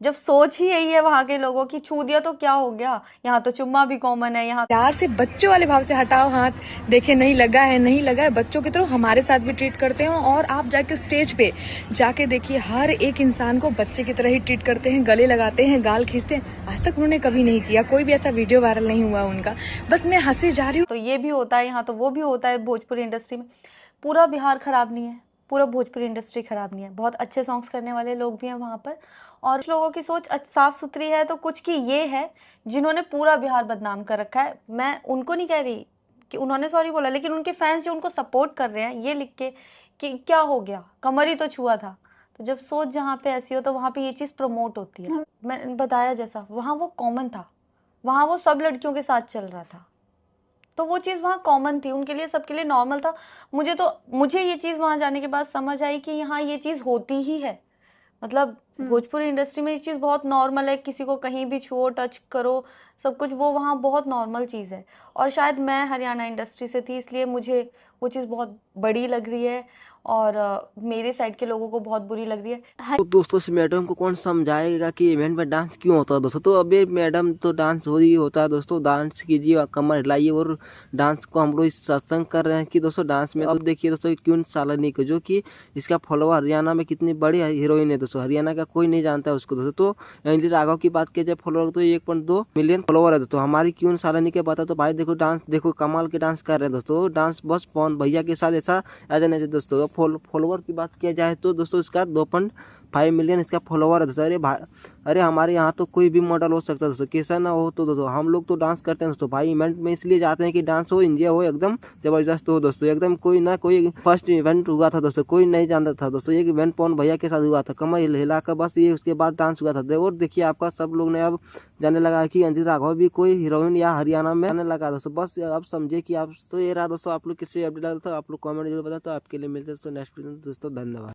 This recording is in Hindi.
जब सोच ही यही है वहाँ के लोगों की, छू दिया तो क्या हो गया, यहाँ तो चुम्मा भी कॉमन है। यहाँ प्यार से बच्चों वाले भाव से हटाओ हाथ, देखे नहीं लगा है नहीं लगा है, बच्चों की तरह हमारे साथ भी ट्रीट करते हैं। और आप जाके स्टेज पे जाके देखिए, हर एक इंसान को बच्चे की तरह ही ट्रीट करते हैं, गले लगाते हैं, गाल खींचते हैं। आज तक उन्होंने कभी नहीं किया, कोई भी ऐसा वीडियो वायरल नहीं हुआ उनका। बस मैं हंसी जा रही हूँ। तो ये भी होता है यहाँ, तो वो भी होता है भोजपुरी इंडस्ट्री में। पूरा बिहार खराब नहीं है, पूरा भोजपुरी इंडस्ट्री खराब नहीं है, बहुत अच्छे सॉन्ग्स करने वाले लोग भी हैं वहाँ पर। और कुछ लोगों की सोच साफ सुथरी है, तो कुछ की ये है जिन्होंने पूरा बिहार बदनाम कर रखा है। मैं उनको नहीं कह रही कि उन्होंने सॉरी बोला, लेकिन उनके फैंस जो उनको सपोर्ट कर रहे हैं ये लिख के कि क्या हो गया, कमर ही तो छुआ था। तो जब सोच जहाँ पे ऐसी हो तो वहाँ पे ये चीज़ प्रमोट होती है। मैं बताया जैसा, वहाँ वो कॉमन था, वहाँ वो सब लड़कियों के साथ चल रहा था, तो वो चीज़ वहाँ कॉमन थी, उनके लिए, सबके लिए नॉर्मल था। मुझे ये चीज़ वहाँ जाने के बाद समझ आई कि यहाँ ये चीज़ होती ही है। मतलब भोजपुरी इंडस्ट्री में ये चीज़ बहुत नॉर्मल है, किसी को कहीं भी छुओ, टच करो, सब कुछ वो वहाँ बहुत नॉर्मल चीज़ है। और शायद मैं हरियाणा इंडस्ट्री से थी, इसलिए मुझे वो चीज़ बहुत बड़ी लग रही है और मेरे साइड के लोगों को बहुत बुरी लग रही है। तो दोस्तों इस मैडम को कौन समझाएगा कि इवेंट में डांस क्यों होता है दोस्तों। तो अभी मैडम तो डांस हो ही होता है दोस्तों, डांस कीजिए, कमर हिलाइए। और डांस को हम लोग सत्संग कर रहे हैं कि दोस्तों डांस में अब देखिए दोस्तों क्यों सालनी को, जो कि इसका फॉलोवर हरियाणा में कितनी बड़ी हीरोइन है दोस्तों, हरियाणा का कोई नहीं जानता है उसको दोस्तों। तो अंजलि राघव की बात किया जाए फॉलोवर तो 1.2 मिलियन फॉलोवर है दोस्तों। हमारी क्यों सालनी के बता तो भाई देखो डांस देखो, कमाल के डांस कर रहे हैं दोस्तों। डांस बस पवन भैया के साथ ऐसा आ जाना चाहिए दोस्तों। फॉलोवर की बात किया जाए तो दोस्तों इसका 2.5 मिलियन इसका फॉलोवर है दोस्तों। अरे भाई, अरे हमारे यहाँ तो कोई भी मॉडल हो सकता है दोस्तों, कैसा ना हो। तो दोस्तों हम लोग तो डांस करते हैं दोस्तों भाई, इवेंट में इसलिए जाते हैं कि डांस हो, एंजॉय हो, एकदम जबरदस्त हो दोस्तों। एकदम कोई ना कोई फर्स्ट इवेंट हुआ था दोस्तों, कोई नहीं जानता था दोस्तों। एक इवेंट पवन भैया के साथ हुआ था, कमर हिला कर बस, ये उसके बाद डांस हुआ था। और देखिए आपका सब लोग ने अब जाने लगा कि अंजलि राघव भी कोई हीरोइन या हरियाणा में आने लगा दोस्तों। बस अब समझे कि आप तो ये रहा दोस्तों। आप लोग किससे अपडेट लगा तो आप लोग कमेंट जरूर बताओ। तो आपके लिए मिलते हैं दोस्तों नेक्स्ट वीडियो दोस्तों, धन्यवाद।